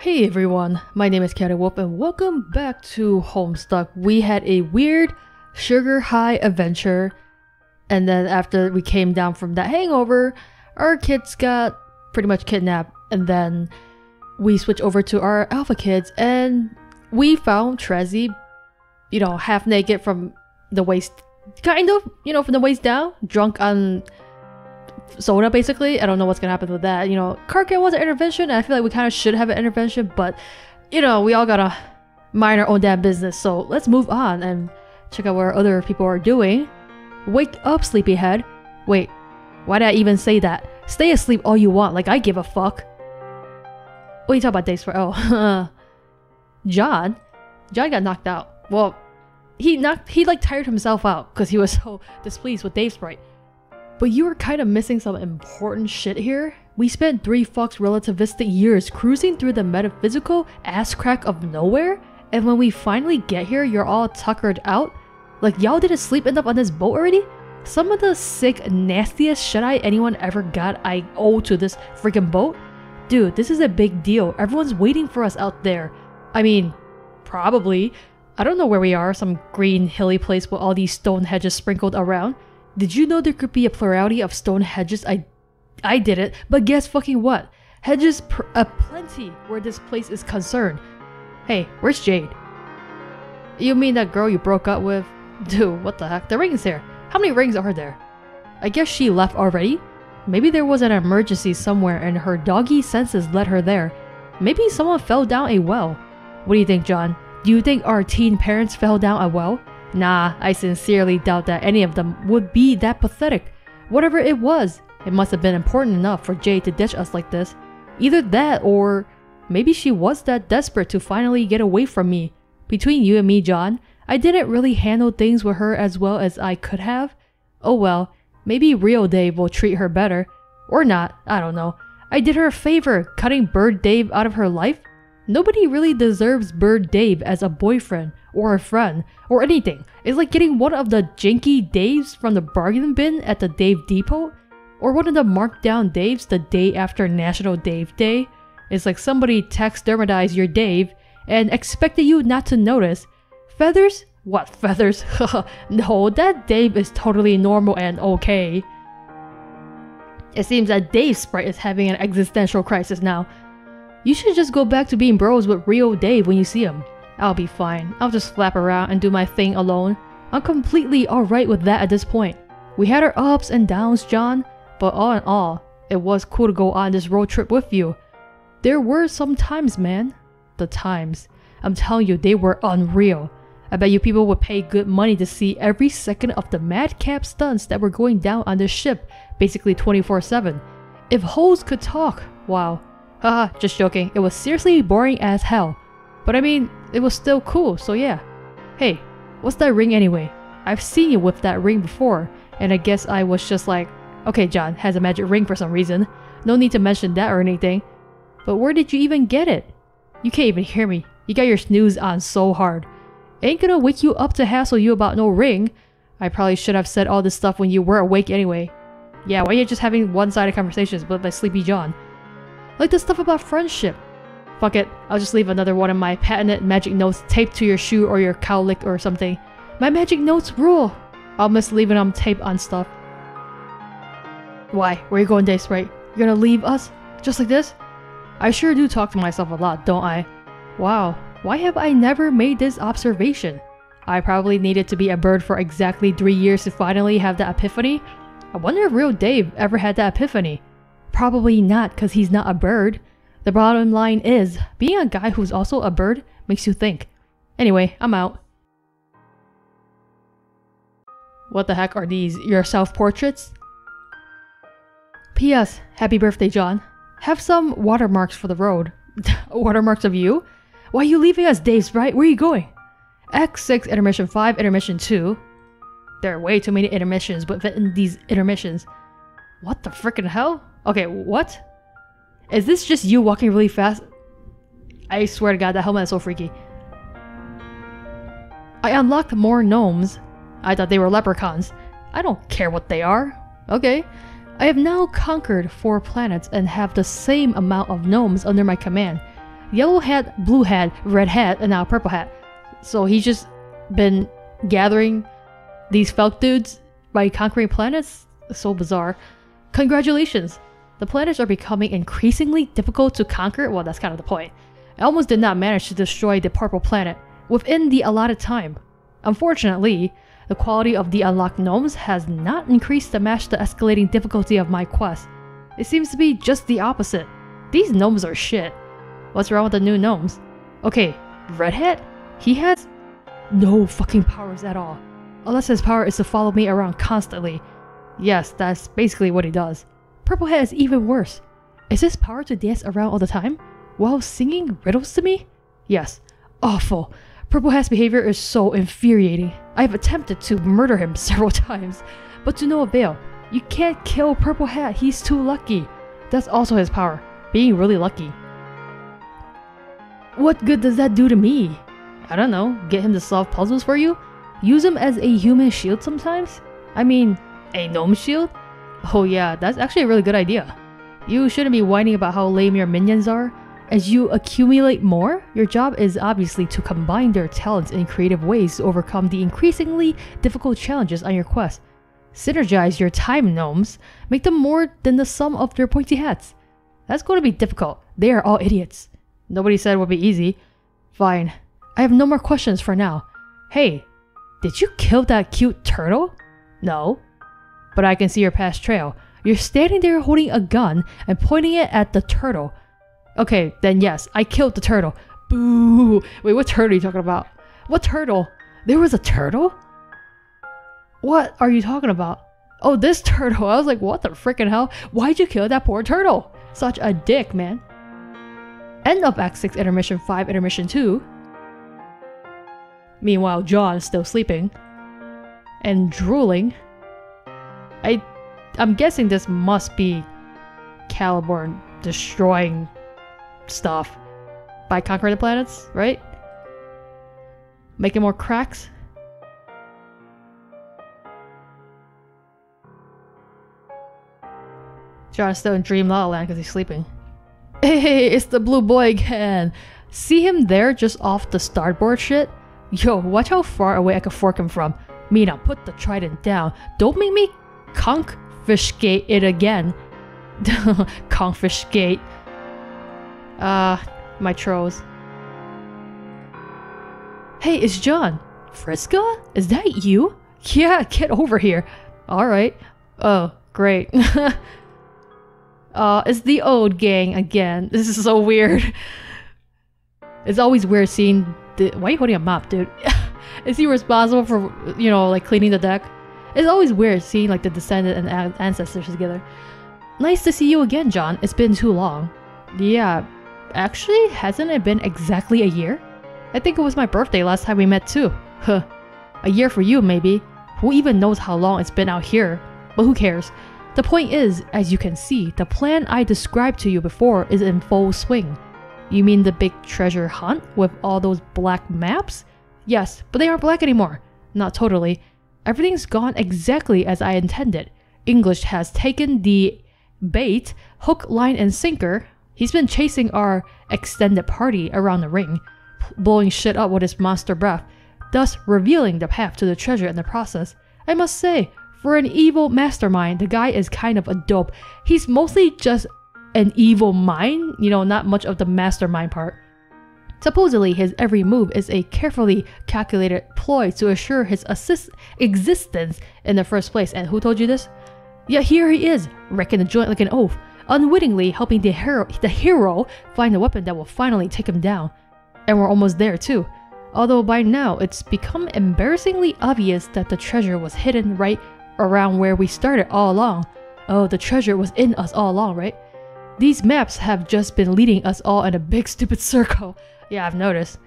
Hey everyone, my name is chaoticwolph and welcome back to Homestuck. We had a weird sugar high adventure, and then after we came down from that hangover, our kids got pretty much kidnapped, and then we switched over to our alpha kids and we found Trezzy, half naked from the waist, kind of, from the waist down, drunk on soda basically. I don't know what's gonna happen with that. Carcat was an intervention and I feel like we kind of should have an intervention, but we all gotta mind our own damn business. So let's move on and check out what other people are doing. Wake up, sleepyhead. Wait, why did I even say that? Stay asleep all you want, like I give a fuck. What are you talking about, Dave's? Oh, John got knocked out. Well, he tired himself out because he was so displeased with Dave's sprite. But you were kind of missing some important shit here. We spent 3 fucks relativistic years cruising through the metaphysical ass crack of nowhere, and when we finally get here, you're all tuckered out? Like y'all didn't sleep enough on this boat already? Some of the sick, nastiest shit-eye anyone ever got I owe to this freaking boat? Dude, this is a big deal. Everyone's waiting for us out there. I mean, probably. I don't know where we are, some green hilly place with all these stone hedges sprinkled around. Did you know there could be a plurality of stone hedges? I didn't, but guess fucking what? Hedges aplenty where this place is concerned. Hey, where's Jade? You mean that girl you broke up with? Dude, what the heck? The ring's here. How many rings are there? I guess she left already? Maybe there was an emergency somewhere and her doggy senses led her there. Maybe someone fell down a well. What do you think, John? Do you think our teen parents fell down a well? Nah, I sincerely doubt that any of them would be that pathetic. Whatever it was, it must have been important enough for Jade to ditch us like this. Either that or maybe she was that desperate to finally get away from me. Between you and me, John, I didn't really handle things with her as well as I could have. Oh well, maybe real Dave will treat her better. Or not, I don't know. I did her a favor cutting Bird Dave out of her life. Nobody really deserves Bird Dave as a boyfriend, or a friend, or anything. It's like getting one of the janky Daves from the bargain bin at the Dave Depot, or one of the marked down Daves the day after National Dave Day. It's like somebody taxidermized your Dave and expected you not to notice. Feathers? What feathers? No, that Dave is totally normal and okay. It seems that Dave's sprite is having an existential crisis now. You should just go back to being bros with real Dave when you see him. I'll be fine. I'll just flap around and do my thing alone. I'm completely alright with that at this point. We had our ups and downs, John, but all in all, it was cool to go on this road trip with you. There were some times, man. The times. I'm telling you, they were unreal. I bet you people would pay good money to see every second of the madcap stunts that were going down on this ship, basically 24/7. If hoes could talk, wow. Haha, just joking. It was seriously boring as hell. But I mean, it was still cool, so yeah. Hey, what's that ring anyway? I've seen you with that ring before, and I guess I was just like, okay, John has a magic ring for some reason. No need to mention that or anything. But where did you even get it? You can't even hear me. You got your snooze on so hard. Ain't gonna wake you up to hassle you about no ring. I probably should have said all this stuff when you were awake anyway. Yeah, why are you just having one-sided conversations with my sleepy John? Like the stuff about friendship. Fuck it, I'll just leave another one of my patented magic notes taped to your shoe or your cowlick or something. My magic notes rule! I'll miss leaving them taped on stuff. Why? Where you going, Dave Sprite? You're gonna leave us? Just like this? I sure do talk to myself a lot, don't I? Wow, why have I never made this observation? I probably needed to be a bird for exactly 3 years to finally have that epiphany. I wonder if real Dave ever had that epiphany. Probably not, cause he's not a bird. The bottom line is, being a guy who's also a bird makes you think. Anyway, I'm out. What the heck are these? Your self-portraits? P.S. Happy birthday, John. Have some watermarks for the road. Watermarks of you? Why are you leaving us, Dave's right? Where are you going? X6, Intermission 5, Intermission 2. There are way too many intermissions within these intermissions. What the frickin' hell? Okay, what? Is this just you walking really fast? I swear to God, that helmet is so freaky. I unlocked more gnomes. I thought they were leprechauns. I don't care what they are. Okay. I have now conquered 4 planets and have the same amount of gnomes under my command. yellow hat, blue hat, red hat, and now purple hat. So he's just been gathering these Felk dudes by conquering planets? So bizarre. Congratulations! The planets are becoming increasingly difficult to conquer. Well, that's kind of the point. I almost did not manage to destroy the purple planet within the allotted time. Unfortunately, the quality of the unlocked gnomes has not increased to match the escalating difficulty of my quest. It seems to be just the opposite. These gnomes are shit. What's wrong with the new gnomes? Okay, Red Hat? He has no fucking powers at all. Unless his power is to follow me around constantly. Yes, that's basically what he does. Purple Hat is even worse. Is his power to dance around all the time? While singing riddles to me? Yes. Awful. Purple Hat's behavior is so infuriating. I have attempted to murder him several times, but to no avail. You can't kill Purple Hat, he's too lucky. That's also his power, being really lucky. What good does that do to me? I don't know, get him to solve puzzles for you? Use him as a human shield sometimes? I mean, a gnome shield? Oh yeah, that's actually a really good idea. You shouldn't be whining about how lame your minions are. As you accumulate more, your job is obviously to combine their talents in creative ways to overcome the increasingly difficult challenges on your quest. Synergize your time gnomes, make them more than the sum of their pointy hats. That's going to be difficult. They are all idiots. Nobody said it would be easy. Fine. I have no more questions for now. Hey, did you kill that cute turtle? No. But I can see your past trail. You're standing there holding a gun and pointing it at the turtle. Okay, then yes, I killed the turtle. Boo! Wait, what turtle are you talking about? What turtle? There was a turtle? What are you talking about? Oh, this turtle. I was like, what the freaking hell? Why'd you kill that poor turtle? Such a dick, man. End of Act 6, Intermission 5, Intermission 2. Meanwhile, John's still sleeping. And drooling. I'm guessing this must be Caliborn destroying stuff by conquering the planets, right? Making more cracks. John's still in Dream La La Land because he's sleeping. Hey, it's the blue boy again. See him there just off the starboard shit? Yo, watch how far away I can fork him from. Mina, put the trident down. Don't make me confiscate it again. Confiscate. My trolls. Hey, it's John. Vriska? Is that you? Yeah, get over here. Alright. Oh, great. It's the old gang again. This is so weird. It's always weird seeing the— why are you holding a mop, dude? Is he responsible for, you know, like cleaning the deck? It's always weird seeing like the descendant and ancestors together. Nice to see you again, John. It's been too long. Yeah, actually, hasn't it been exactly a year? I think it was my birthday last time we met too. Huh. A year for you, maybe. Who even knows how long it's been out here? But who cares? The point is, as you can see, the plan I described to you before is in full swing. You mean the big treasure hunt with all those black maps? Yes, but they aren't black anymore. Not totally. Everything's gone exactly as I intended. English has taken the bait, hook, line, and sinker. He's been chasing our extended party around the ring, blowing shit up with his monster breath, thus revealing the path to the treasure in the process. I must say, for an evil mastermind, the guy is kind of a dope. He's mostly just an evil mind, you know, not much of the mastermind part. Supposedly, his every move is a carefully calculated ploy to assure his existence in the first place. And who told you this? Yeah, here he is, wrecking the joint like an oaf, unwittingly helping the hero find a weapon that will finally take him down. And we're almost there too. Although by now, it's become embarrassingly obvious that the treasure was hidden right around where we started all along. Oh, the treasure was in us all along, right? These maps have just been leading us all in a big stupid circle. Yeah, I've noticed.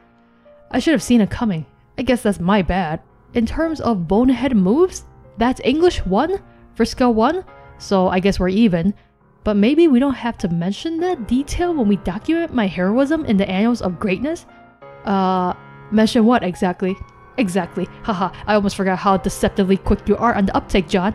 I should have seen it coming. I guess that's my bad. In terms of bonehead moves, that's English 1, Vriska 1, so I guess we're even. But maybe we don't have to mention that detail when we document my heroism in the Annals of Greatness? Mention what exactly? Exactly. Haha, I almost forgot how deceptively quick you are on the uptake, John.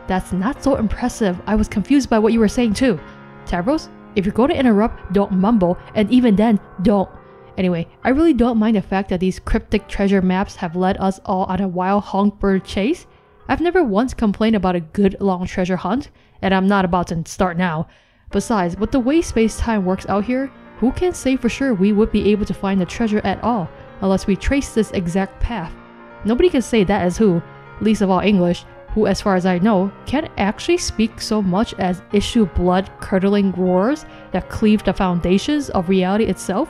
That's not so impressive. I was confused by what you were saying too. Tavros? If you're going to interrupt, don't mumble, and even then, don't. Anyway, I really don't mind the fact that these cryptic treasure maps have led us all on a wild honk-bird chase. I've never once complained about a good long treasure hunt, and I'm not about to start now. Besides, with the way space-time works out here, who can say for sure we would be able to find the treasure at all, unless we trace this exact path? Nobody can say that as who, least of all English, who as far as I know, can't actually speak so much as issue blood-curdling roars that cleave the foundations of reality itself.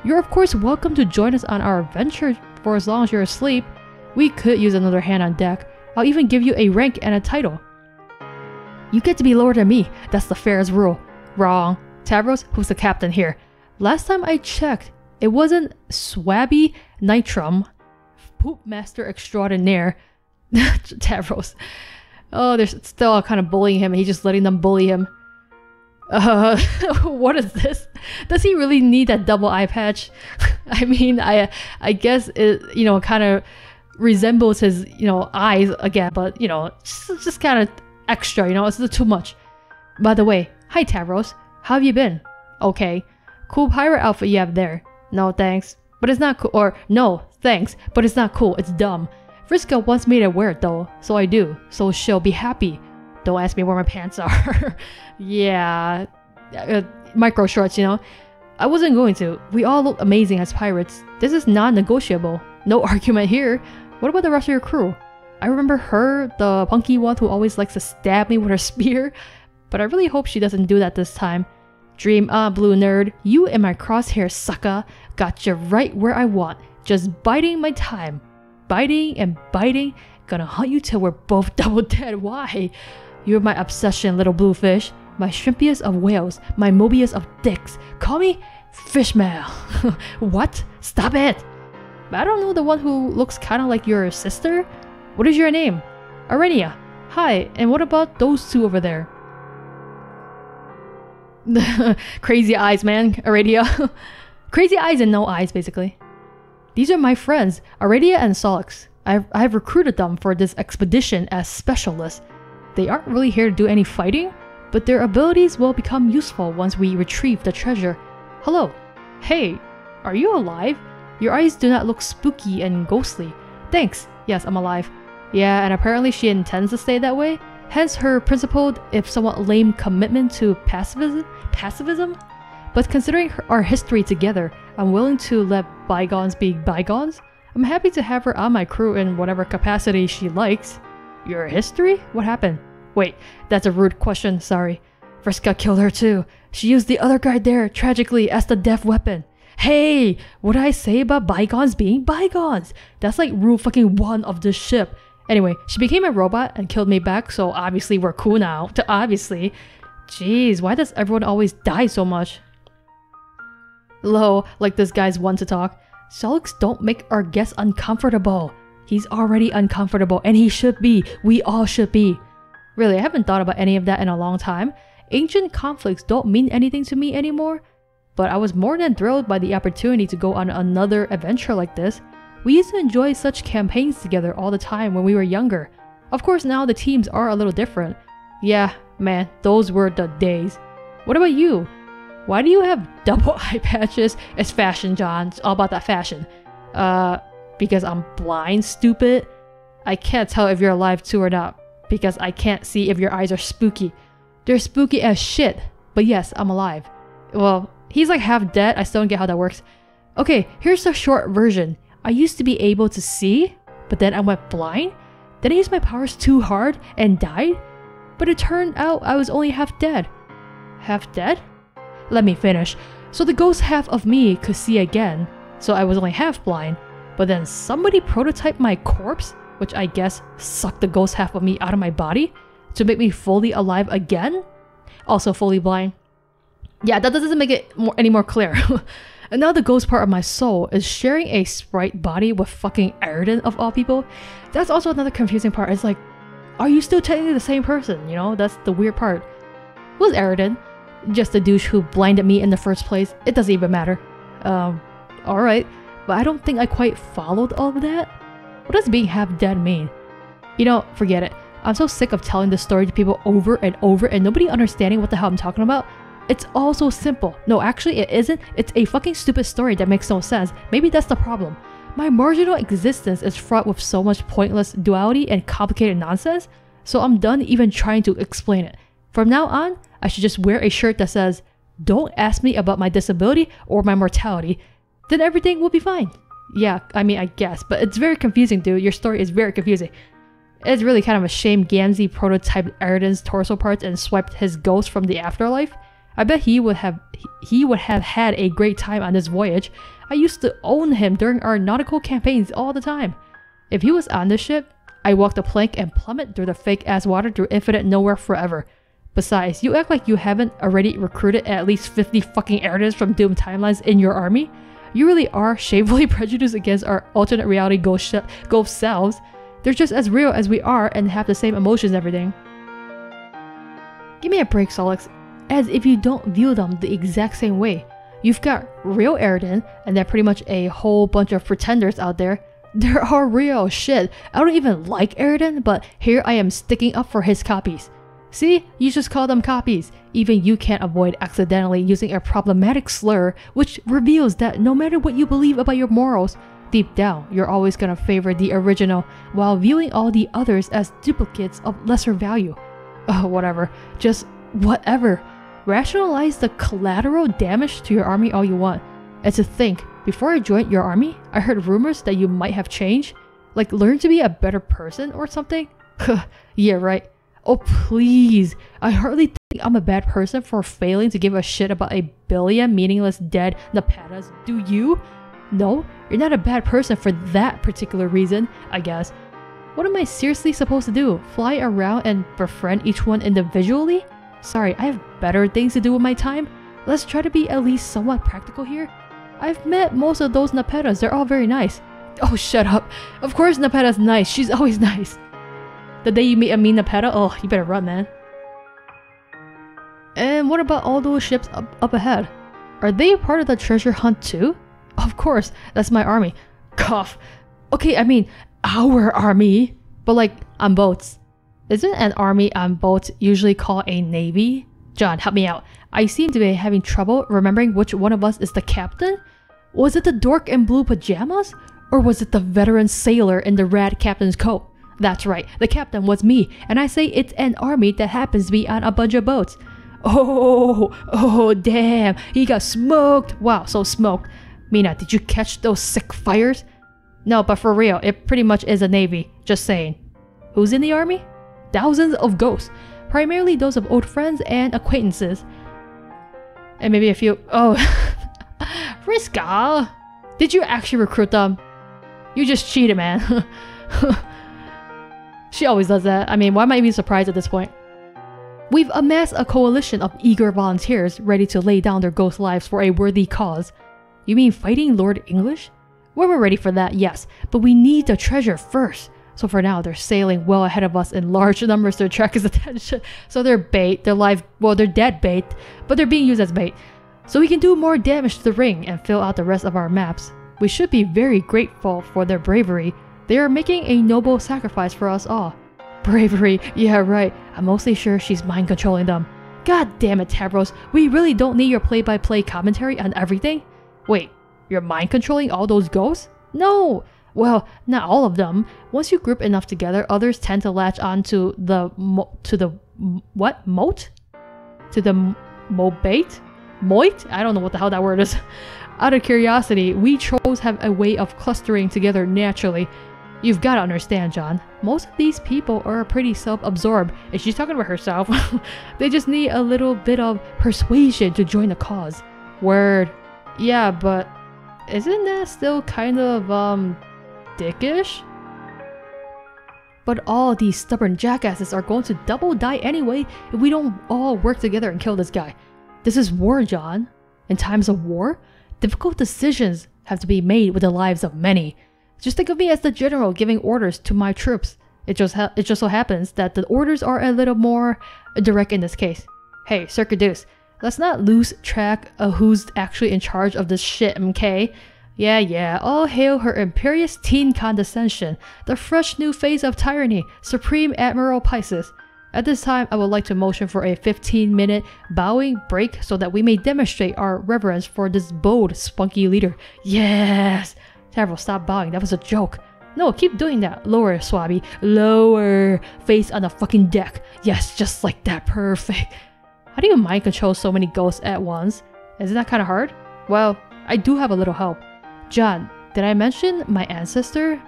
You're of course welcome to join us on our adventure for as long as you're asleep. We could use another hand on deck. I'll even give you a rank and a title. You get to be lower than me, that's the fairest rule. Wrong. Tavros, who's the captain here? Last time I checked, it wasn't Swabby Nitrum, Poop Master Extraordinaire. Tavros. Oh, they're still kind of bullying him and he's just letting them bully him. What is this? Does he really need that double eye patch? I mean, I guess it, kind of resembles his, eyes again, but, just kind of extra, it's too much. By the way, hi Tavros, how have you been? Okay. Cool pirate outfit you have there. No thanks, but it's not cool. Or no, thanks, but it's not cool, it's dumb. Vriska wants me to wear it though, so I do, so she'll be happy. Don't ask me where my pants are. Yeah, micro shorts, I wasn't going to. We all look amazing as pirates. This is non-negotiable. No argument here. What about the rest of your crew? I remember her, the punky one who always likes to stab me with her spear, but I really hope she doesn't do that this time. Dream on, blue nerd. You and my crosshair sucker got you right where I want. Just biding my time. Biting and biting. Gonna hunt you till we're both double dead. Why? You're my obsession, little bluefish. My shrimpiest of whales. My Mobius of dicks. Call me Fishmail. What? Stop it! I don't know the one who looks kind of like your sister? What is your name? Arenia. Hi, and what about those two over there? Crazy eyes, man. Arenia. Crazy eyes and no eyes, basically. These are my friends, Arenia and Solix. I've recruited them for this expedition as specialists. They aren't really here to do any fighting, but their abilities will become useful once we retrieve the treasure. Hello. Hey, are you alive? Your eyes do not look spooky and ghostly. Thanks. Yes, I'm alive. Yeah, and apparently she intends to stay that way. Hence her principled, if somewhat lame, commitment to pacifism. But considering our history together, I'm willing to let bygones be bygones. I'm happy to have her on my crew in whatever capacity she likes. Your history? What happened? Wait, that's a rude question, sorry. Vriska killed her too. She used the other guy there, tragically, as the death weapon. Hey, what did I say about bygones being bygones? That's like rule fucking 1 of this ship. Anyway, she became a robot and killed me back, so obviously we're cool now. Obviously. Jeez, why does everyone always die so much? Hello, like this guy's one to talk. Solix, don't make our guest uncomfortable. He's already uncomfortable, and he should be. We all should be. Really, I haven't thought about any of that in a long time. Ancient conflicts don't mean anything to me anymore. But I was more than thrilled by the opportunity to go on another adventure like this. We used to enjoy such campaigns together all the time when we were younger. Of course now the teams are a little different. Yeah, man, those were the days. What about you? Why do you have double eye patches? It's fashion, John. It's all about that fashion. Because I'm blind, stupid? I can't tell if you're alive too or not. Because I can't see if your eyes are spooky. They're spooky as shit. But yes, I'm alive. Well, he's like half dead. I still don't get how that works. Okay, here's the short version. I used to be able to see, but then I went blind. Then I used my powers too hard and died. But it turned out I was only half dead. Half dead? Let me finish. So the ghost half of me could see again. So I was only half blind. But then somebody prototyped my corpse, which I guess sucked the ghost half of me out of my body, to make me fully alive again. Also fully blind. Yeah, that doesn't make it any more clear. And now the ghost part of my soul is sharing a sprite body with fucking Aridin of all people. That's also another confusing part. It's like, are you still technically the same person? That's the weird part. Who's Aridin? Just the douche who blinded me in the first place. It doesn't even matter. Alright. But I don't think I quite followed all of that. What does being half dead mean? Forget it. I'm so sick of telling this story to people over and over and nobody understanding what the hell I'm talking about. It's all so simple. No, actually it isn't. It's a fucking stupid story that makes no sense. Maybe that's the problem. My marginal existence is fraught with so much pointless duality and complicated nonsense, so I'm done even trying to explain it. From now on, I should just wear a shirt that says, "Don't ask me about my disability or my mortality," then everything will be fine. Yeah, I mean, I guess, but it's very confusing, dude. Your story is very confusing. It's really kind of a shame Gamzee prototyped Eridan's torso parts and swiped his ghost from the afterlife. I bet he would have had a great time on this voyage. I used to own him during our nautical campaigns all the time. If he was on the ship, I'd walk the plank and plummet through the fake-ass water through infinite nowhere forever. Besides, you act like you haven't already recruited at least 50 fucking Eridans from doomed timelines in your army. You really are shamefully prejudiced against our alternate reality ghost selves. They're just as real as we are and have the same emotions and everything. Give me a break, Solix. As if you don't view them the exact same way. You've got real Eridan, and then pretty much a whole bunch of pretenders out there. There are real shit. I don't even like Eridan, but here I am sticking up for his copies. See, you just call them copies. Even you can't avoid accidentally using a problematic slur, which reveals that no matter what you believe about your morals, deep down, you're always gonna favor the original, while viewing all the others as duplicates of lesser value. Oh, whatever. Just whatever. Rationalize the collateral damage to your army all you want. And to think, before I joined your army, I heard rumors that you might have changed. Like learn to be a better person or something? Yeah, right. Oh please, I hardly think I'm a bad person for failing to give a shit about a billion meaningless dead Napadas, do you? No, you're not a bad person for that particular reason, I guess. What am I seriously supposed to do? Fly around and befriend each one individually? Sorry, I have better things to do with my time. Let's try to be at least somewhat practical here. I've met most of those Napetas, they're all very nice. Oh, shut up. Of course Napeta's nice, she's always nice. The day you meet a mean Napeta, oh, you better run, man. And what about all those ships up ahead? Are they part of the treasure hunt too? Of course, that's my army. Cough. Okay, I mean, our army. But like, on boats. Isn't an army on boats usually called a navy? John, help me out. I seem to be having trouble remembering which one of us is the captain. Was it the dork in blue pajamas? Or was it the veteran sailor in the red captain's coat? That's right, the captain was me, and I say it's an army that happens to be on a bunch of boats. Oh, damn, he got smoked. Wow, so smoked. Mina, did you catch those sick fires? No, but for real, it pretty much is a navy, just saying. Who's in the army? Thousands of ghosts, primarily those of old friends and acquaintances. And maybe a few... Oh, Vriska! Did you actually recruit them? You just cheated, man. She always does that. I mean, why am I even surprised at this point? We've amassed a coalition of eager volunteers ready to lay down their ghost lives for a worthy cause. You mean fighting Lord English? Well, we're ready for that, yes, but we need the treasure first. So for now, they're sailing well ahead of us in large numbers to attract his attention. So they're bait, they're dead bait, but they're being used as bait. So we can do more damage to the ring and fill out the rest of our maps. We should be very grateful for their bravery. They are making a noble sacrifice for us all. Bravery, yeah right, I'm mostly sure she's mind controlling them. God damn it, Tabros, we really don't need your play-by-play commentary on everything? Wait, you're mind controlling all those ghosts? No! Well, not all of them. Once you group enough together, others tend to latch on to the moat? To the mobate? Moit? I don't know what the hell that word is. Out of curiosity, we trolls have a way of clustering together naturally. You've got to understand, John. Most of these people are pretty self-absorbed, and she's talking about herself. They just need a little bit of persuasion to join the cause. Word. Yeah, but isn't that still kind of, dickish? But all these stubborn jackasses are going to double die anyway if we don't all work together and kill this guy. This is war, John. In times of war, difficult decisions have to be made with the lives of many. Just think of me as the general giving orders to my troops. It just so happens that the orders are a little more direct in this case. Hey, Circuitous, let's not lose track of who's actually in charge of this shit, MK. Yeah, all hail her imperious teen condescension, the fresh new phase of tyranny, Supreme Admiral Pisces. At this time, I would like to motion for a 15-minute bowing break so that we may demonstrate our reverence for this bold, spunky leader. Yes! Tavro, stop bowing. That was a joke. No, keep doing that. Lower, Swabby. Lower. Face on the fucking deck. Yes, just like that. Perfect. How do you mind control so many ghosts at once? Isn't that kind of hard? Well, I do have a little help. John, did I mention my ancestor?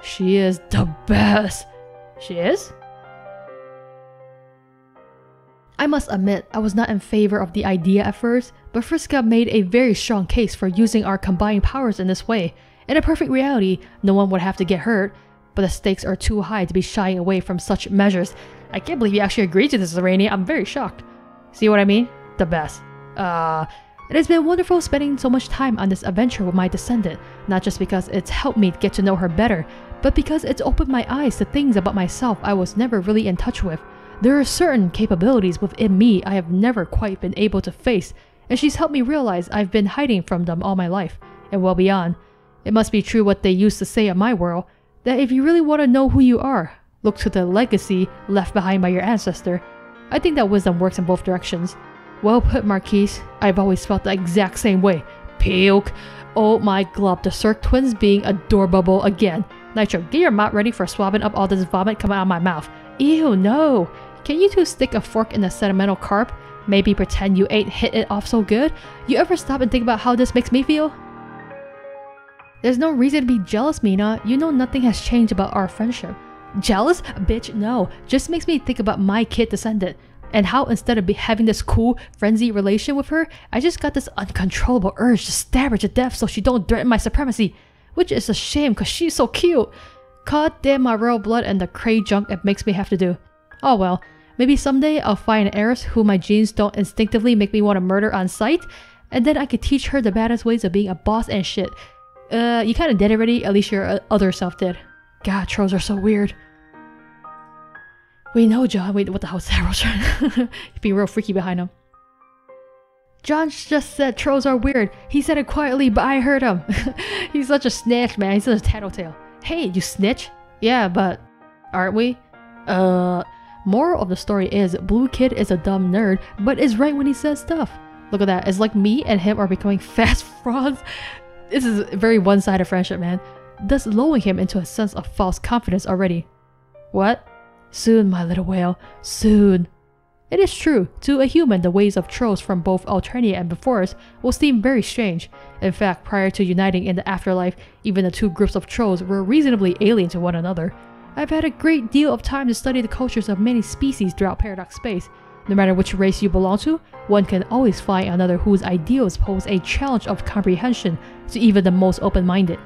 She is the best. She is? I must admit, I was not in favor of the idea at first, but Vriska made a very strong case for using our combined powers in this way. In a perfect reality, no one would have to get hurt, but the stakes are too high to be shying away from such measures. I can't believe you actually agreed to this, Rainy. I'm very shocked. See what I mean? The best. It has been wonderful spending so much time on this adventure with my descendant, not just because it's helped me get to know her better, but because it's opened my eyes to things about myself I was never really in touch with. There are certain capabilities within me I have never quite been able to face, and she's helped me realize I've been hiding from them all my life, and well beyond. It must be true what they used to say in my world, that if you really want to know who you are, look to the legacy left behind by your ancestor. I think that wisdom works in both directions. Well put, Marquise. I've always felt the exact same way. Puke. Oh my glove, the Cirque twins being adorable again. Nitro, get your mouth ready for swabbing up all this vomit coming out of my mouth. Ew, no. Can you two stick a fork in the sentimental carp? Maybe pretend you ain't hit it off so good? You ever stop and think about how this makes me feel? There's no reason to be jealous, Mina. You know nothing has changed about our friendship. Jealous? Bitch, no. Just makes me think about my kid descendant. And how instead of having this cool, frenzy relation with her, I just got this uncontrollable urge to stab her to death so she don't threaten my supremacy. Which is a shame cause she's so cute. God damn my royal blood and the cray junk it makes me have to do. Oh well, maybe someday I'll find an heiress who my genes don't instinctively make me want to murder on sight, and then I could teach her the baddest ways of being a boss and shit. You kinda did already, at least your other self did. God, trolls are so weird. We know, John. Wait, what the hell is that? He's being real freaky behind him. John just said trolls are weird. He said it quietly, but I heard him. He's such a snitch, man. He's such a tattletale. Hey, you snitch? Yeah, but aren't we? Moral of the story is Blue Kid is a dumb nerd, but is right when he says stuff. Look at that. It's like me and him are becoming fast frauds. This is a very one-sided friendship, man. Thus lulling him into a sense of false confidence already. What? Soon, my little whale. Soon. It is true, to a human the ways of trolls from both Alternia and before us will seem very strange. In fact, prior to uniting in the afterlife, even the two groups of trolls were reasonably alien to one another. I've had a great deal of time to study the cultures of many species throughout Paradox Space. No matter which race you belong to, one can always find another whose ideals pose a challenge of comprehension to even the most open-minded.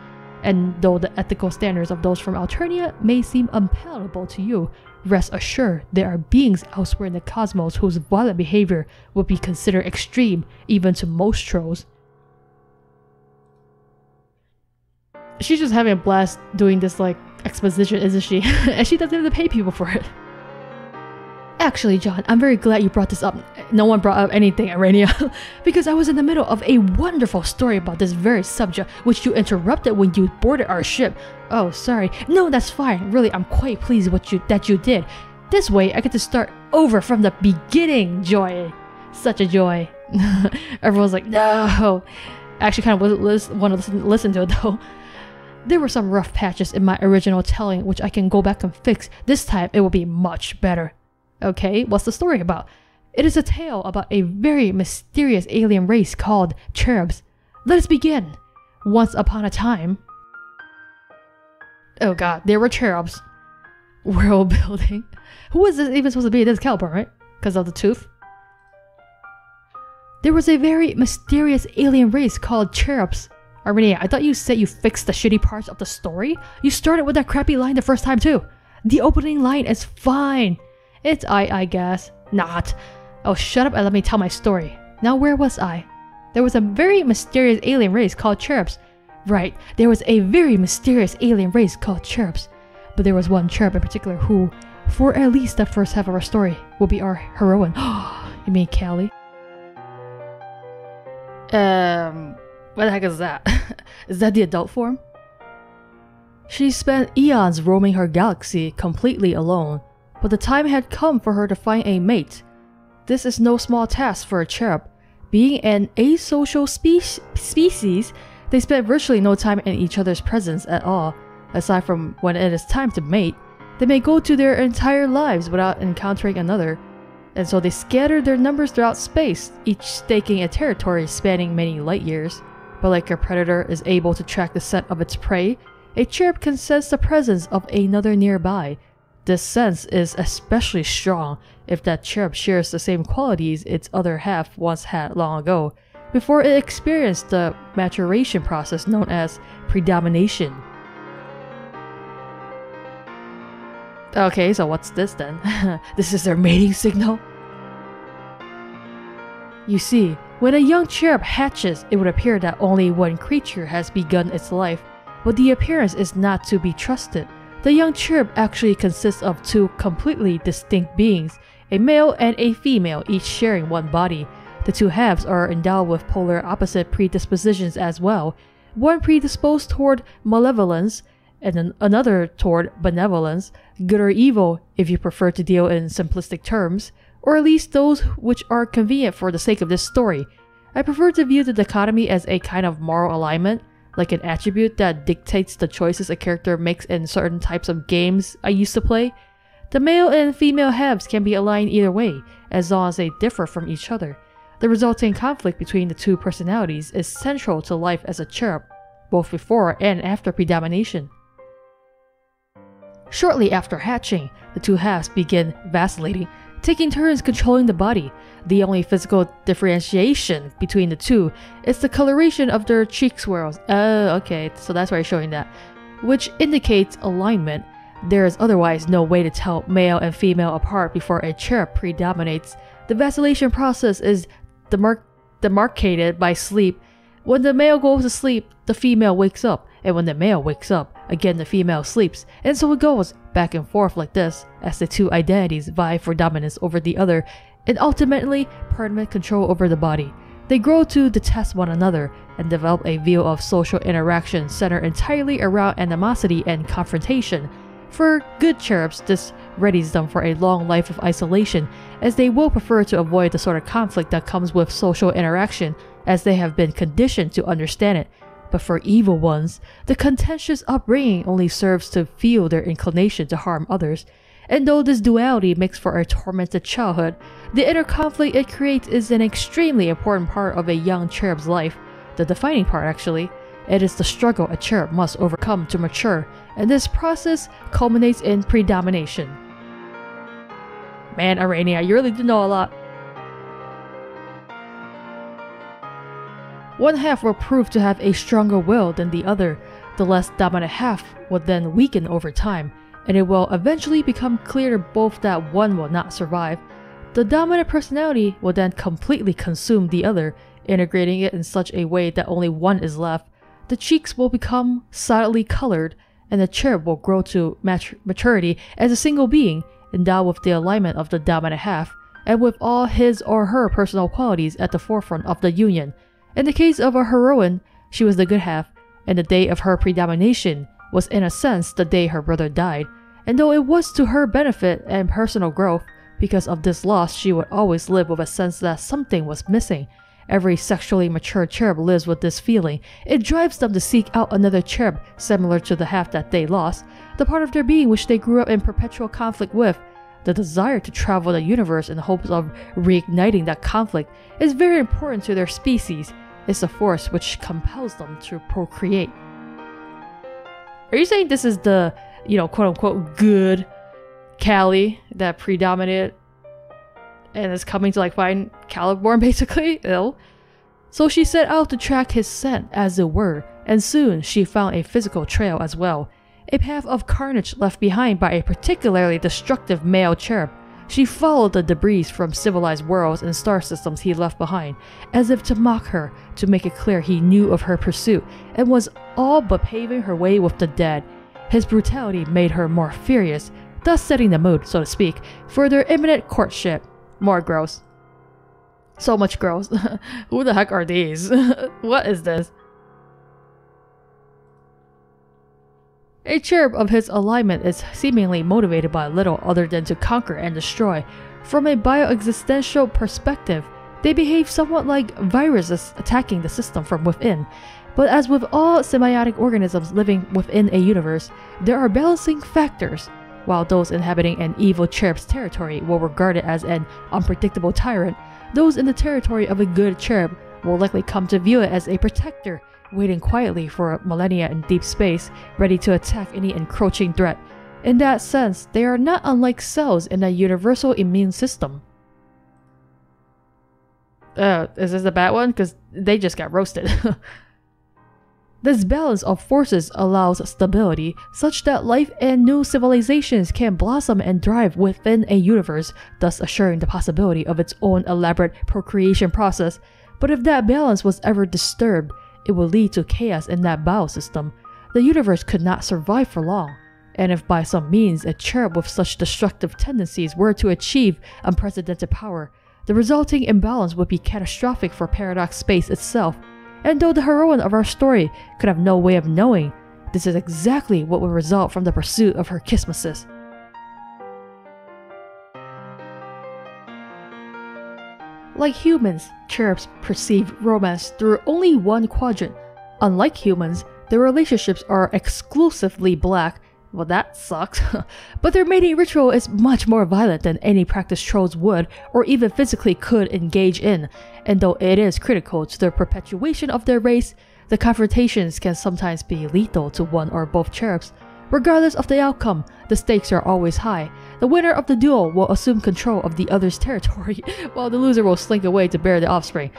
And though the ethical standards of those from Alternia may seem unpalatable to you, rest assured there are beings elsewhere in the cosmos whose violent behavior would be considered extreme even to most trolls. She's just having a blast doing this like exposition, isn't she? And she doesn't have to pay people for it. Actually, John, I'm very glad you brought this up. No one brought up anything, Arania, because I was in the middle of a wonderful story about this very subject, which you interrupted when you boarded our ship. Oh, sorry. No, that's fine. Really, I'm quite pleased that you did. This way, I get to start over from the beginning. Joy. Such a joy. Everyone's like, no. I actually kind of want to listen to it, though. There were some rough patches in my original telling, which I can go back and fix. This time, it will be much better. Okay, what's the story about? It is a tale about a very mysterious alien race called cherubs. Let us begin. Once upon a time... Oh god, there were cherubs. World building. Who is this even supposed to be? This is Caliburn, right? Because of the tooth. There was a very mysterious alien race called cherubs. Armenia, I thought you said you fixed the shitty parts of the story? You started with that crappy line the first time too. The opening line is fine. It's I guess. Not. Oh, shut up and let me tell my story. Now, where was I? There was a very mysterious alien race called cherubs. Right, there was a very mysterious alien race called cherubs. But there was one cherub in particular who, for at least the first half of our story, will be our heroine. You mean Callie? What the heck is that? Is that the adult form? She spent eons roaming her galaxy completely alone. but the time had come for her to find a mate. This is no small task for a cherub. Being an asocial species, they spend virtually no time in each other's presence at all. Aside from when it is time to mate, they may go through their entire lives without encountering another, and so they scatter their numbers throughout space, each staking a territory spanning many light years. But like a predator is able to track the scent of its prey, a cherub can sense the presence of another nearby. This sense is especially strong if that cherub shares the same qualities its other half once had long ago, before it experienced the maturation process known as predomination. Okay, so what's this then? This is their mating signal? You see, when a young cherub hatches, it would appear that only one creature has begun its life, but the appearance is not to be trusted. The young cherub actually consists of two completely distinct beings, a male and a female, each sharing one body. The two halves are endowed with polar opposite predispositions as well, one predisposed toward malevolence and then another toward benevolence, good or evil if you prefer to deal in simplistic terms, or at least those which are convenient for the sake of this story. I prefer to view the dichotomy as a kind of moral alignment, like an attribute that dictates the choices a character makes in certain types of games I used to play. The male and female halves can be aligned either way, as long as they differ from each other. The resulting conflict between the two personalities is central to life as a cherub, both before and after predomination. Shortly after hatching, the two halves begin vacillating, taking turns controlling the body. The only physical differentiation between the two is the coloration of their cheek swirls. Okay, so that's why you're showing that, which indicates alignment. There is otherwise no way to tell male and female apart before a cherub predominates. The vacillation process is demarcated by sleep. When the male goes to sleep, the female wakes up, and when the male wakes up, again the female sleeps, and so it goes back and forth like this as the two identities vie for dominance over the other and ultimately permanent control over the body. They grow to detest one another and develop a view of social interaction centered entirely around animosity and confrontation. For good cherubs, this readies them for a long life of isolation, as they will prefer to avoid the sort of conflict that comes with social interaction, as they have been conditioned to understand it. But for evil ones, the contentious upbringing only serves to fuel their inclination to harm others. And though this duality makes for a tormented childhood, the inner conflict it creates is an extremely important part of a young cherub's life, the defining part actually. It is the struggle a cherub must overcome to mature, and this process culminates in predomination. Man, Arania, you really do know a lot. One half will prove to have a stronger will than the other. The less dominant half will then weaken over time, and it will eventually become clear to both that one will not survive. The dominant personality will then completely consume the other, integrating it in such a way that only one is left. The cheeks will become solidly colored, and the cherub will grow to maturity as a single being, endowed with the alignment of the dominant half, and with all his or her personal qualities at the forefront of the union. In the case of a heroine, she was the good half, and the day of her predomination was in a sense the day her brother died, and though it was to her benefit and personal growth, because of this loss she would always live with a sense that something was missing. Every sexually mature cherub lives with this feeling. It drives them to seek out another cherub similar to the half that they lost, the part of their being which they grew up in perpetual conflict with. The desire to travel the universe in the hopes of reigniting that conflict is very important to their species. It's a force which compels them to procreate. Are you saying this is the, quote-unquote good Callie that predominated and is coming to find Caliborn basically? Ill. So she set out to track his scent as it were, and soon she found a physical trail as well. A path of carnage left behind by a particularly destructive male cherub. She followed the debris from civilized worlds and star systems he left behind, as if to mock her, to make it clear he knew of her pursuit, and was all but paving her way with the dead. His brutality made her more furious, thus setting the mood, so to speak, for their imminent courtship. More gross. So much gross. Who the heck are these? What is this? A cherub of his alignment is seemingly motivated by little other than to conquer and destroy. From a bioexistential perspective, they behave somewhat like viruses attacking the system from within. But as with all symbiotic organisms living within a universe, there are balancing factors. While those inhabiting an evil cherub's territory will regard it as an unpredictable tyrant, those in the territory of a good cherub will likely come to view it as a protector, waiting quietly for millennia in deep space, ready to attack any encroaching threat. In that sense, they are not unlike cells in a universal immune system. Is this a bad one? Because they just got roasted. This balance of forces allows stability, such that life and new civilizations can blossom and thrive within a universe, thus assuring the possibility of its own elaborate procreation process. But if that balance was ever disturbed, it would lead to chaos in that biosystem. The universe could not survive for long. And if by some means a cherub with such destructive tendencies were to achieve unprecedented power, the resulting imbalance would be catastrophic for Paradox Space itself. And though the heroine of our story could have no way of knowing, this is exactly what would result from the pursuit of her kismesis. Like humans, cherubs perceive romance through only one quadrant. Unlike humans, their relationships are exclusively black. Well, that sucks. But their mating ritual is much more violent than any practice trolls would or even physically could engage in, and though it is critical to the perpetuation of their race, the confrontations can sometimes be lethal to one or both cherubs. Regardless of the outcome, the stakes are always high. The winner of the duel will assume control of the other's territory, while the loser will slink away to bear the offspring.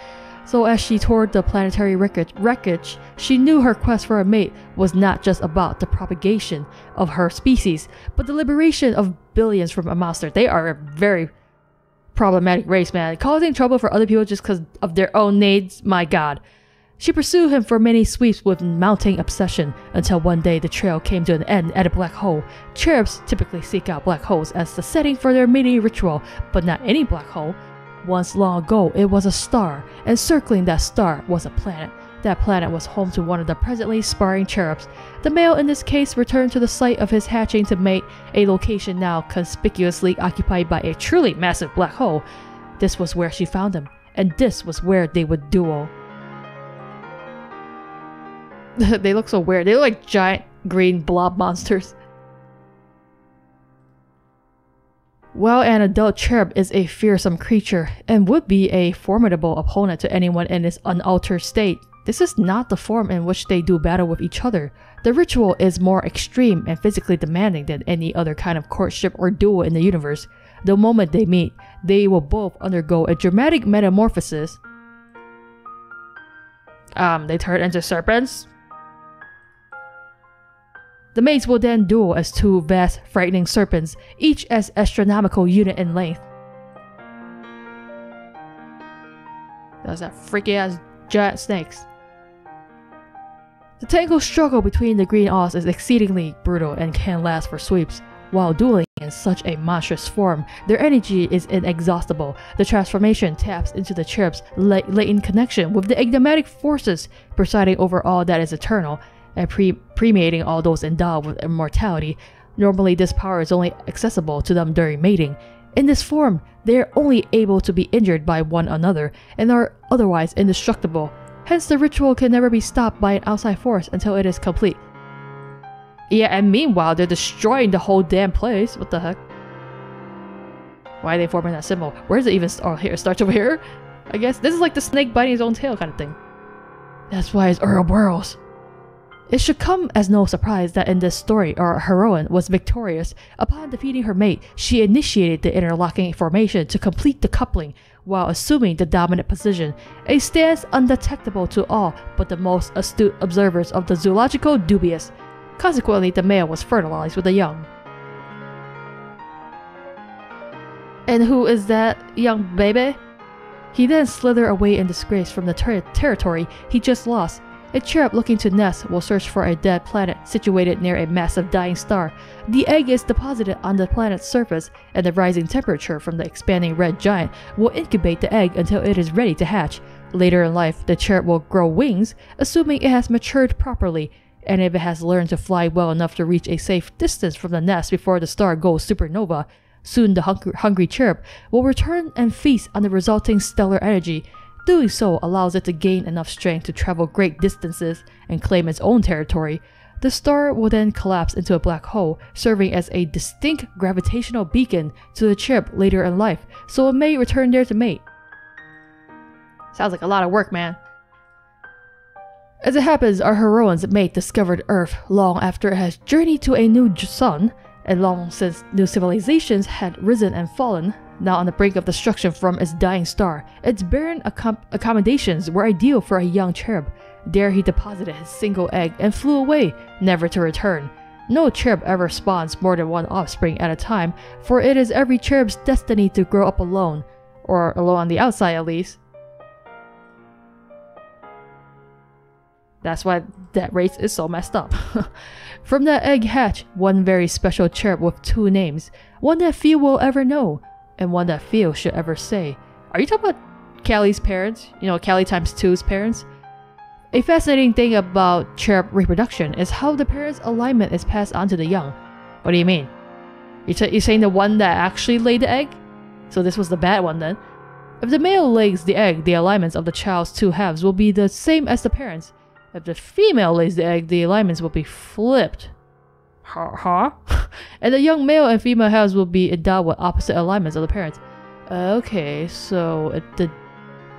So as she toured the planetary wreckage, she knew her quest for a mate was not just about the propagation of her species, but the liberation of billions from a monster. They are a very problematic race, man. Causing trouble for other people just because of their own needs, my god. She pursued him for many sweeps with mounting obsession, until one day the trail came to an end at a black hole. Cherubs typically seek out black holes as the setting for their mating ritual, but not any black hole. Once long ago, it was a star, and circling that star was a planet. That planet was home to one of the presently sparring cherubs. The male in this case returned to the site of his hatching to mate, a location now conspicuously occupied by a truly massive black hole. This was where she found him, and this was where they would duel. They look so weird. They look like giant green blob monsters. While an adult cherub is a fearsome creature and would be a formidable opponent to anyone in its unaltered state, this is not the form in which they do battle with each other. The ritual is more extreme and physically demanding than any other kind of courtship or duel in the universe. The moment they meet, they will both undergo a dramatic metamorphosis. They turn into serpents? The mates will then duel as two vast, frightening serpents, each as astronomical unit in length. That's that freaky ass giant snakes. The tangled struggle between the green oss is exceedingly brutal and can last for sweeps. While dueling in such a monstrous form, their energy is inexhaustible. The transformation taps into the cherub's latent connection with the enigmatic forces presiding over all that is eternal, and permeating all those endowed with immortality. Normally this power is only accessible to them during mating. In this form, they are only able to be injured by one another, and are otherwise indestructible. Hence the ritual can never be stopped by an outside force until it is complete. Yeah, and meanwhile they're destroying the whole damn place. What the heck? Why are they forming that symbol? Where does it even start? Oh, here, it starts over here? I guess this is like the snake biting his own tail kind of thing. That's why it's Ouroboros. It should come as no surprise that in this story, our heroine was victorious. Upon defeating her mate, she initiated the interlocking formation to complete the coupling, while assuming the dominant position, a stance undetectable to all but the most astute observers of the zoological dubious. Consequently, the male was fertilized with the young. And who is that young baby? He then slithered away in disgrace from the territory he just lost. A cherub looking to nest will search for a dead planet situated near a massive dying star. The egg is deposited on the planet's surface, and the rising temperature from the expanding red giant will incubate the egg until it is ready to hatch. Later in life, the cherub will grow wings, assuming it has matured properly. and if it has learned to fly well enough to reach a safe distance from the nest before the star goes supernova, soon the hungry cherub will return and feast on the resulting stellar energy. Doing so allows it to gain enough strength to travel great distances and claim its own territory. The star will then collapse into a black hole, serving as a distinct gravitational beacon to the cherub later in life, so it may return there to mate. Sounds like a lot of work, man. As it happens, our heroine's mate discovered Earth long after it has journeyed to a new sun, and long since new civilizations had risen and fallen. Now on the brink of destruction from its dying star, its barren accommodations were ideal for a young cherub. There he deposited his single egg and flew away, never to return. No cherub ever spawns more than one offspring at a time, for it is every cherub's destiny to grow up alone, or alone on the outside at least. That's why that race is so messed up. From that egg hatch, one very special cherub with two names, one that few will ever know, and one that few should ever say. Are you talking about Callie's parents? You know, Callie times 2's parents? A fascinating thing about cherub reproduction is how the parents' alignment is passed on to the young. What do you mean? You're saying the one that actually laid the egg? So this was the bad one then? If the male lays the egg, the alignments of the child's two halves will be the same as the parents'. If the female lays the egg, the alignments will be flipped. Huh? And the young male and female halves will be endowed with opposite alignments of the parents. Okay, so if the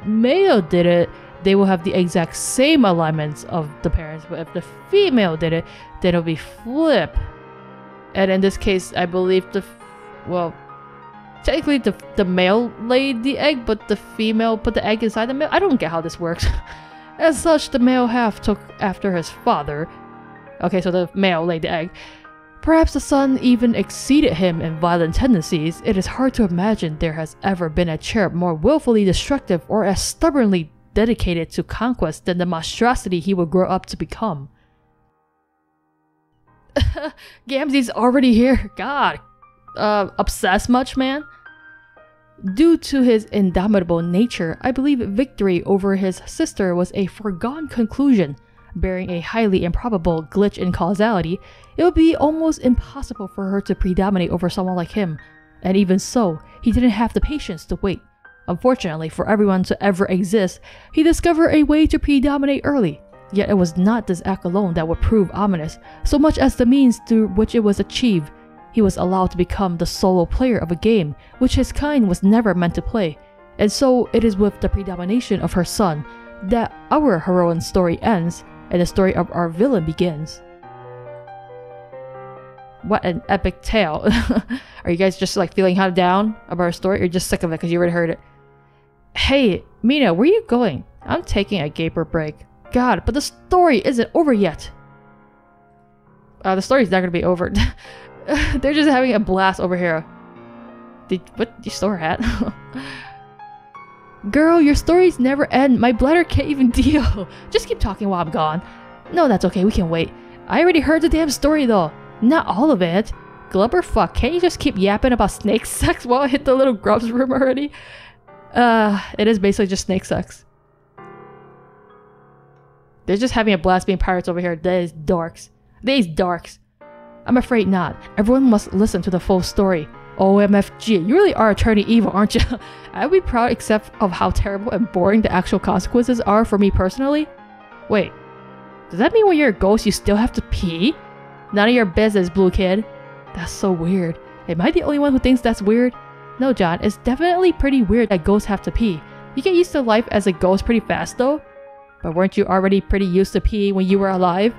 male did it, they will have the exact same alignments of the parents, but if the female did it, then it'll be flip. And in this case, I believe technically the male laid the egg, but the female put the egg inside the male. I don't get how this works. As such, the male half took after his father. Okay, so the male laid the egg. Perhaps the son even exceeded him in violent tendencies. It is hard to imagine there has ever been a cherub more willfully destructive or as stubbornly dedicated to conquest than the monstrosity he would grow up to become. Gamzee's already here. God. Obsessed much, man? Due to his indomitable nature, I believe victory over his sister was a foregone conclusion. Bearing a highly improbable glitch in causality, it would be almost impossible for her to predominate over someone like him. And even so, he didn't have the patience to wait. Unfortunately for everyone to ever exist, he discovered a way to predominate early. Yet it was not this act alone that would prove ominous, so much as the means through which it was achieved. He was allowed to become the solo player of a game, which his kind was never meant to play. And so it is with the predomination of her son that our heroine's story ends, and the story of our villain begins. What an epic tale. Are you guys just like feeling how down about our story, or just sick of it because you already heard it? Hey, Mina, where are you going? I'm taking a gaper break. God, but the story isn't over yet. The story's not gonna be over. They're just having a blast over here. What? You stole her hat? Girl, your stories never end. My bladder can't even deal. Just keep talking while I'm gone. No, that's okay. We can wait. I already heard the damn story though. Not all of it. Glubberfuck, can't you just keep yapping about snake sex while I hit the little grubs room already? It is basically just snake sex. They're just having a blast being pirates over here. These dorks. These dorks. I'm afraid not. Everyone must listen to the full story. OMFG, you really are attorney evil, aren't you? I would be proud except of how terrible and boring the actual consequences are for me personally. Wait, does that mean when you're a ghost you still have to pee? None of your business, blue kid. That's so weird. Am I the only one who thinks that's weird? No, John, it's definitely pretty weird that ghosts have to pee. You get used to life as a ghost pretty fast though. But weren't you already pretty used to peeing when you were alive?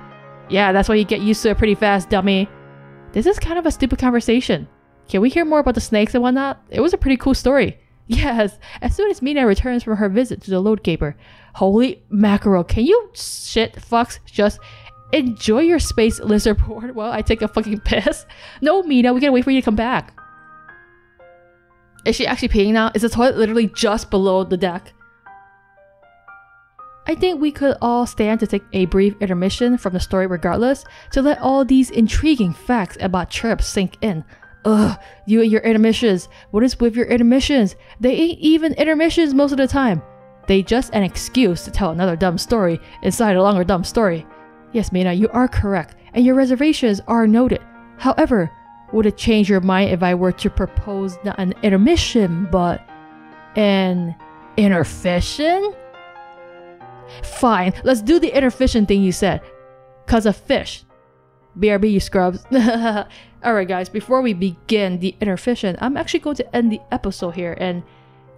Yeah, that's why you get used to it pretty fast, dummy. This is kind of a stupid conversation. Can we hear more about the snakes and whatnot? It was a pretty cool story. Yes, as soon as Mina returns from her visit to the load gaper. Holy mackerel, can you shit fucks just enjoy your space lizard board while I take a fucking piss? No, Mina, we gotta wait for you to come back. Is she actually peeing now? Is the toilet literally just below the deck? I think we could all stand to take a brief intermission from the story regardless, to let all these intriguing facts about cherubs sink in. Ugh, you and your intermissions. What is with your intermissions? They ain't even intermissions most of the time. They just an excuse to tell another dumb story inside a longer dumb story. Yes, Mina, you are correct, and your reservations are noted. However, would it change your mind if I were to propose not an intermission, but an intermission? Fine, let's do the intermission thing you said. 'Cause of fish. BRB, you scrubs. Alright guys, before we begin the intermission, I'm actually going to end the episode here. And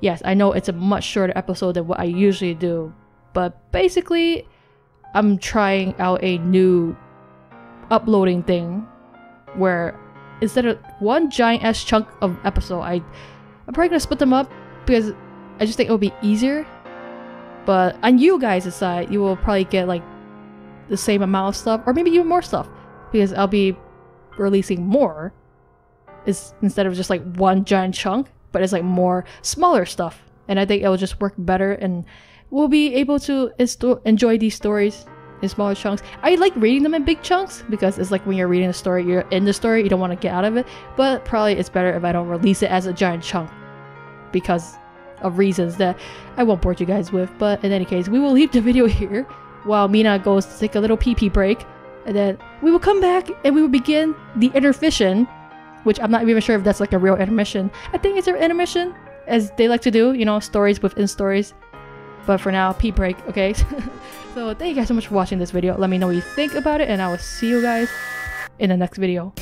yes, I know it's a much shorter episode than what I usually do. But basically, I'm trying out a new uploading thing where instead of one giant ass chunk of episode, I'm probably gonna split them up because I just think it would be easier. But on you guys' side, you will probably get like the same amount of stuff, or maybe even more stuff, because I'll be releasing more instead of just like one giant chunk, but it's like more smaller stuff. And I think it will just work better, and we'll be able to enjoy these stories in smaller chunks. I like reading them in big chunks because it's like when you're reading a story, you're in the story, you don't want to get out of it. But probably it's better if I don't release it as a giant chunk because of reasons that I won't bore you guys with. But in any case, we will leave the video here while Mina goes to take a little pee-pee break, and then we will come back and we will begin the intermission, which I'm not even sure if that's like a real intermission. I think it's an intermission, as they like to do, you know, stories within stories. But for now, pee break, okay? So thank you guys so much for watching this video. Let me know what you think about it, and I will see you guys in the next video.